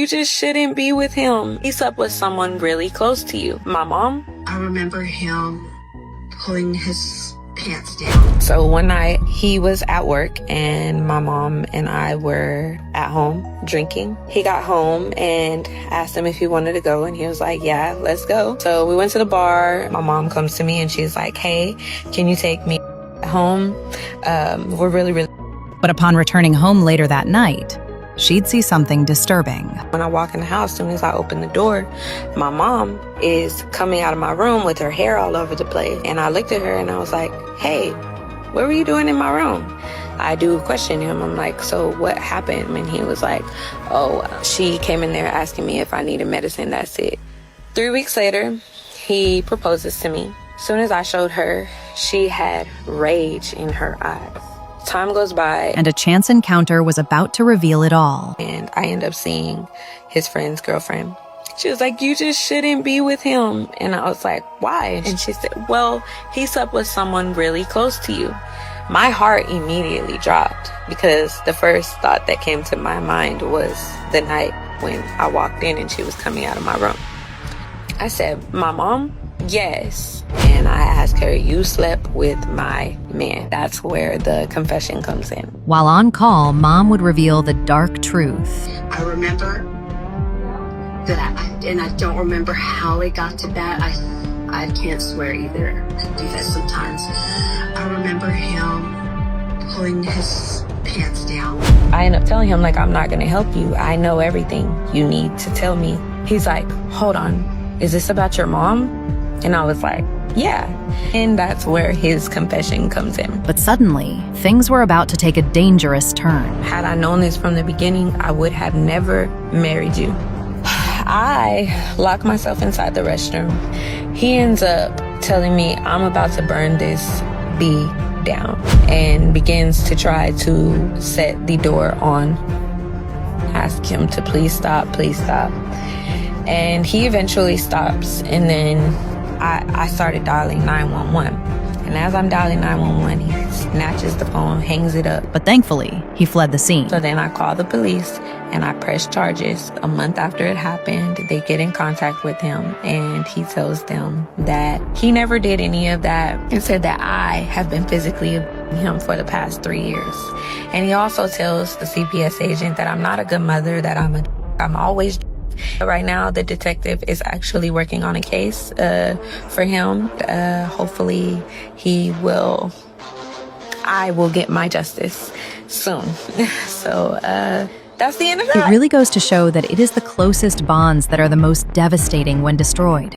you just shouldn't be with him. He slept with someone really close to you. My mom. I remember him pulling his pants down. So one night he was at work and my mom and I were at home drinking. He got home and asked him if he wanted to go, and he was like, yeah, let's go. So we went to the bar. My mom comes to me and she's like, hey, can you take me home? We're really. But upon returning home later that night, she'd see something disturbing. When I walk in the house, as soon as I open the door, my mom is coming out of my room with her hair all over the place. And I looked at her and I was like, hey, what were you doing in my room? I do question him. I'm like, so what happened? And he was like, oh, she came in there asking me if I needed medicine. That's it. 3 weeks later, he proposes to me. As soon as I showed her, she had rage in her eyes. Time goes by, And a chance encounter was about to reveal it all. and I end up seeing his friend's girlfriend. She was like, you just shouldn't be with him. And I was like, why? And she said, well, he slept with someone really close to you. My heart immediately dropped because the first thought that came to my mind was the night when I walked in and she was coming out of my room. I said, my mom? Yes. And I asked her, you slept with my man. That's where the confession comes in. While on call, Mom would reveal the dark truth. I remember that and I don't remember how it got to that. I can't swear either. I do that sometimes. I remember him pulling his pants down. I end up telling him, like, I'm not gonna help you. I know everything you need to tell me. He's like, hold on, is this about your mom? And I was like, yeah. And that's where his confession comes in. But suddenly, things were about to take a dangerous turn. Had I known this from the beginning, I would have never married you. I lock myself inside the restroom. He ends up telling me I'm about to burn this bee down and begins to try to set the door on. Ask him to please stop, please stop. And he eventually stops, and then I started dialing 911. And as I'm dialing 911, he snatches the phone, hangs it up. But thankfully, he fled the scene. So then I call the police and I press charges. A month after it happened, they get in contact with him and he tells them that he never did any of that and said that I have been physically abusing him for the past 3 years. And he also tells the CPS agent that I'm not a good mother, that I'm always. Right now, the detective is actually working on a case for him. Hopefully, I will get my justice soon. So that's the end of that. It really goes to show that it is the closest bonds that are the most devastating when destroyed.